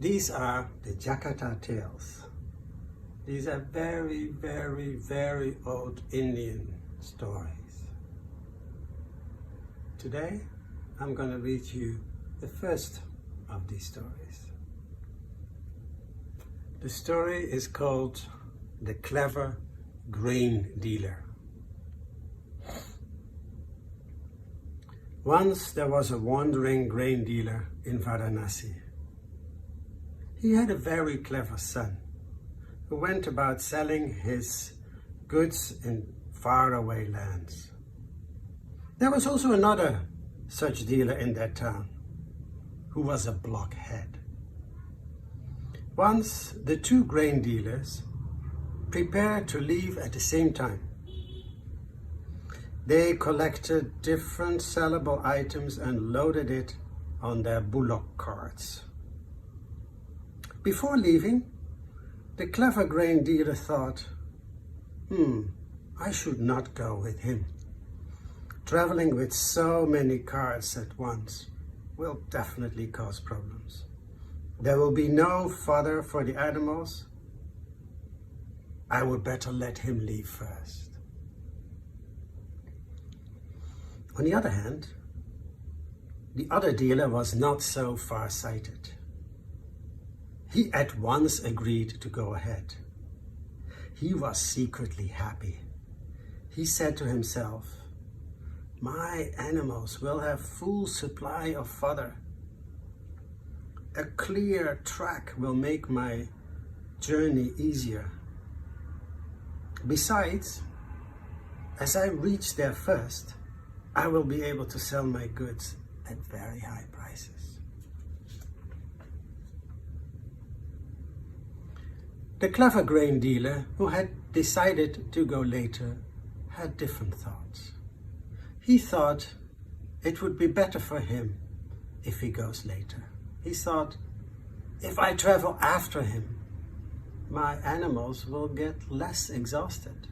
These are the Jataka tales. These are very, very, very old Indian stories. Today, I'm going to read you the first of these stories. The story is called The Clever Grain Dealer. Once there was a wandering grain dealer in Varanasi. He had a very clever son who went about selling his goods in faraway lands. There was also another such dealer in that town who was a blockhead. Once the two grain dealers prepared to leave at the same time. They collected different sellable items and loaded it on their bullock carts. Before leaving, the clever grain dealer thought, I should not go with him. Traveling with so many carts at once will definitely cause problems. There will be no fodder for the animals. I would better let him leave first. On the other hand, the other dealer was not so far-sighted. He at once agreed to go ahead. He was secretly happy. He said to himself, my animals will have full supply of fodder. A clear track will make my journey easier. Besides, as I reach there first, I will be able to sell my goods at very high prices. The clever grain dealer, who had decided to go later, had different thoughts. He thought it would be better for him if he goes later. He thought, if I travel after him, my animals will get less exhausted.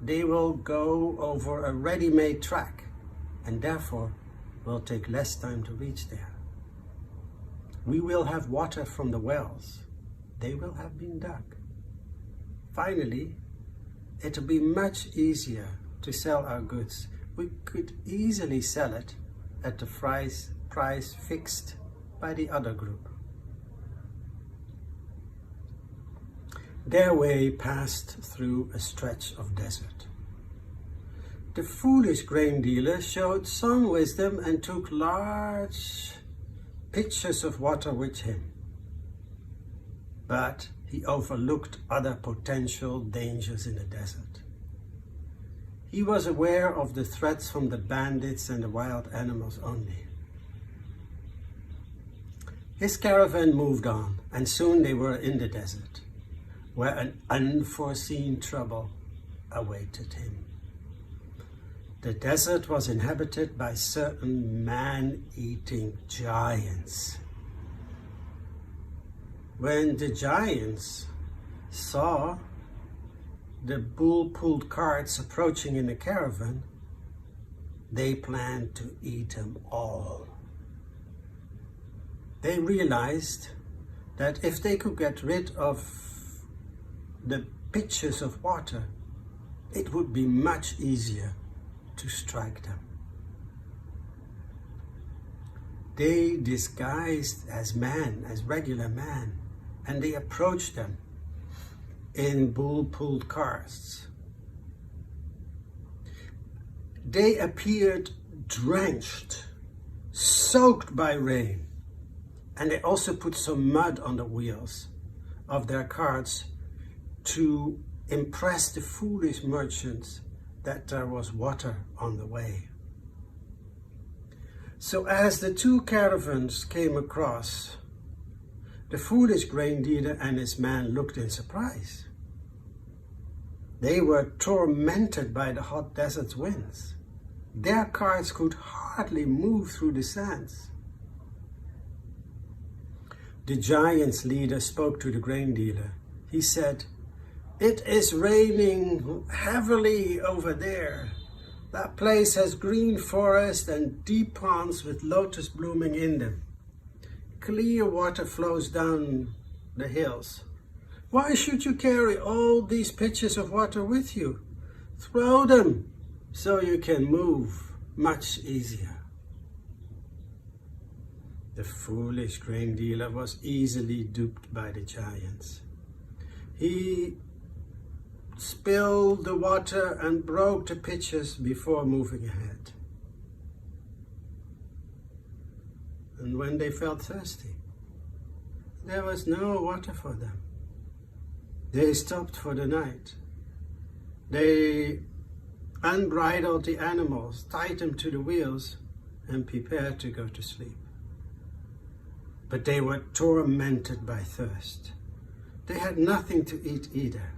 They will go over a ready-made track and therefore will take less time to reach there. We will have water from the wells. They will have been dug. Finally, it will be much easier to sell our goods. We could easily sell it at the price fixed by the other group. Their way passed through a stretch of desert. The foolish grain dealer showed some wisdom and took large pitchers of water with him. But he overlooked other potential dangers in the desert. He was aware of the threats from the bandits and the wild animals only. His caravan moved on, and soon they were in the desert, where an unforeseen trouble awaited him. The desert was inhabited by certain man-eating giants. When the giants saw the bull-pulled carts approaching in the caravan, they planned to eat them all. They realized that if they could get rid of the pitchers of water, it would be much easier to strike them. They disguised as men, as regular men, and they approached them in bull-pulled carts. They appeared drenched, soaked by rain, and they also put some mud on the wheels of their carts to impress the foolish merchants that there was water on the way. So as the two caravans came across, the foolish grain dealer and his man looked in surprise. They were tormented by the hot desert winds. Their carts could hardly move through the sands. The giant's leader spoke to the grain dealer. He said, "It is raining heavily over there. That place has green forest and deep ponds with lotus blooming in them. Clear water flows down the hills. Why should you carry all these pitchers of water with you? Throw them so you can move much easier. The foolish grain dealer was easily duped by the giants. He spilled the water and broke the pitchers before moving ahead. And when they felt thirsty, there was no water for them. They stopped for the night. They unbridled the animals, tied them to the wheels, and prepared to go to sleep. But they were tormented by thirst. They had nothing to eat either.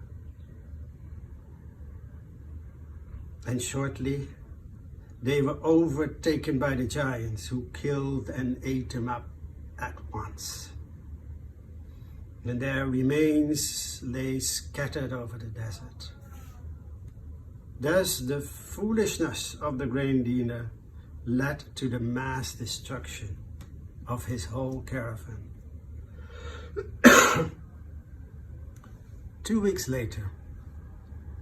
And shortly, they were overtaken by the giants, who killed and ate them up at once. And their remains lay scattered over the desert. Thus the foolishness of the grain dealer led to the mass destruction of his whole caravan. 2 weeks later,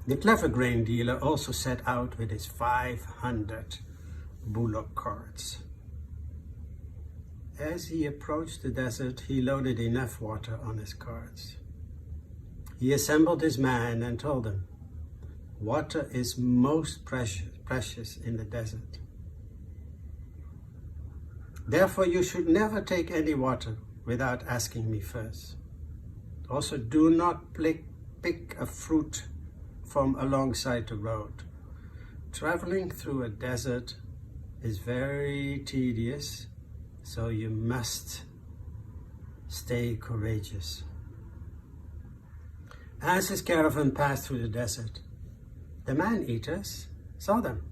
the clever grain dealer also set out with his 500 bullock carts. As he approached the desert, he loaded enough water on his carts. He assembled his men and told them, "Water is most precious in the desert. Therefore, you should never take any water without asking me first. Also, do not pick a fruit from alongside the road. Traveling through a desert is very tedious, so you must stay courageous." As his caravan passed through the desert, the man-eaters saw them.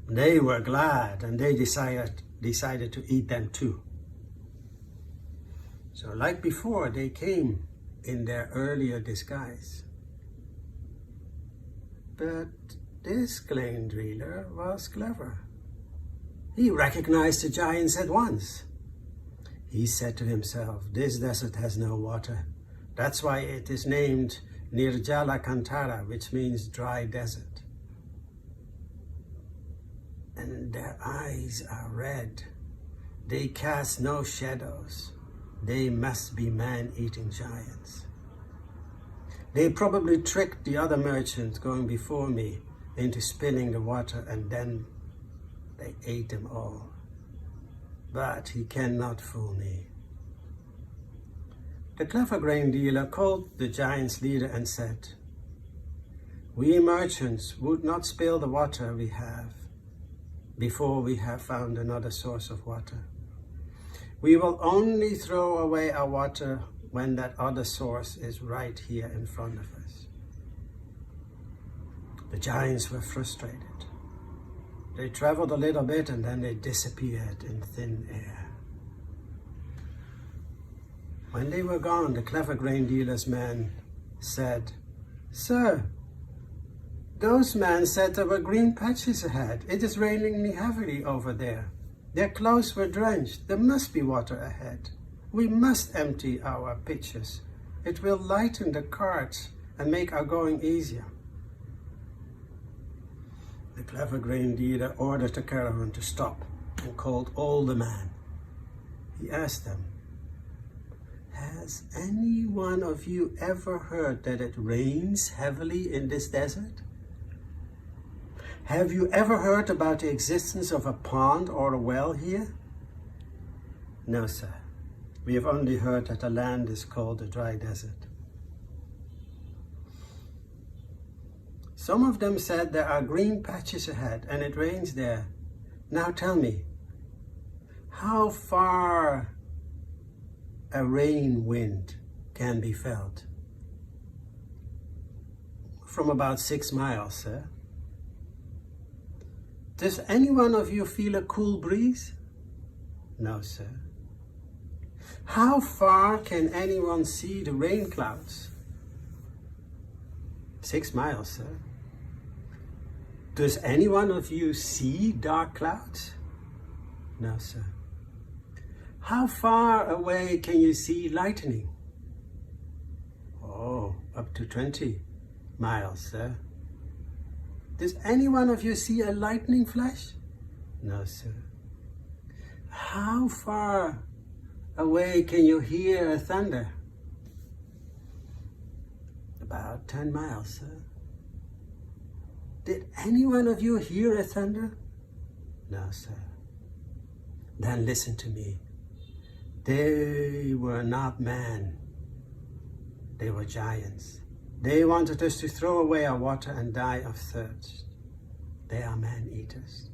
They were glad, and they decided to eat them too. So like before, they came in their earlier disguise. But this grain dealer was clever. He recognized the giants at once. He said to himself, "This desert has no water. That's why it is named Nirjala Kantara, which means dry desert. And their eyes are red. They cast no shadows. They must be man-eating giants. They probably tricked the other merchants going before me into spilling the water, and then they ate them all. But he cannot fool me." The clever grain dealer called the giant's leader and said, "We merchants would not spill the water we have before we have found another source of water. We will only throw away our water when that other source is right here in front of us." The giants were frustrated. They traveled a little bit and then they disappeared in thin air. When they were gone, the clever grain dealer's man said, "Sir, those men said there were green patches ahead. It is raining heavily over there. Their clothes were drenched. There must be water ahead. We must empty our pitchers. It will lighten the carts and make our going easier." The clever grain dealer ordered the caravan to stop and called all the men. He asked them, "Has any one of you ever heard that it rains heavily in this desert? Have you ever heard about the existence of a pond or a well here?" "No, sir. We have only heard that the land is called a dry desert." Some of them said, "There are green patches ahead and it rains there. Now tell me, how far a rain wind can be felt?" "From about 6 miles, sir." "Does any one of you feel a cool breeze?" "No, sir." "How far can anyone see the rain clouds?" 6 miles, sir." "Does any one of you see dark clouds?" "No, sir." How far away can you see lightning? Oh, up to 20 miles, sir. Does any one of you see a lightning flash? No, sir. How far away can you hear a thunder? About 10 miles, sir. Did any one of you hear a thunder? No, sir. Then listen to me. They were not men. They were giants. They wanted us to throw away our water and die of thirst. They are man-eaters.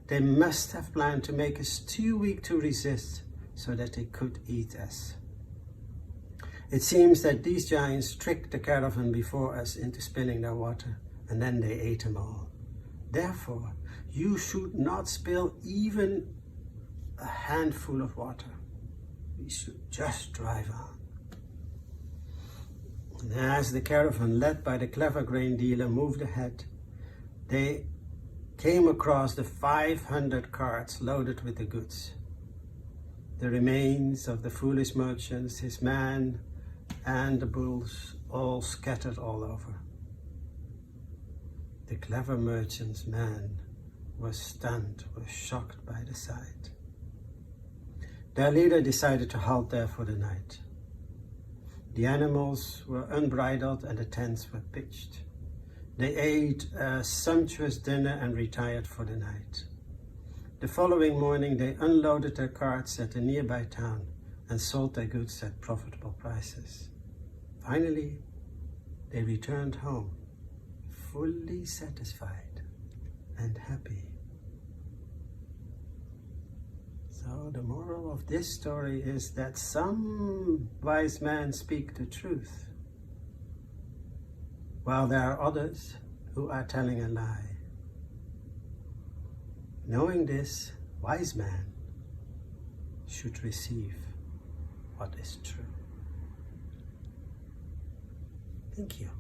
They must have planned to make us too weak to resist so that they could eat us. It seems that these giants tricked the caravan before us into spilling their water, and then they ate them all. Therefore, you should not spill even a handful of water. We should just drive on. And as the caravan, led by the clever grain dealer, moved ahead, they came across the 500 carts loaded with the goods. The remains of the foolish merchants, his man, and the bulls, all scattered all over. The clever merchant's man was stunned, was shocked by the sight. Their leader decided to halt there for the night. The animals were unbridled and the tents were pitched. They ate a sumptuous dinner and retired for the night. The following morning, they unloaded their carts at a nearby town and sold their goods at profitable prices. Finally, they returned home, fully satisfied and happy. So the moral of this story is that some wise men speak the truth, while there are others who are telling a lie. Knowing this, wise man should receive what is true. Thank you.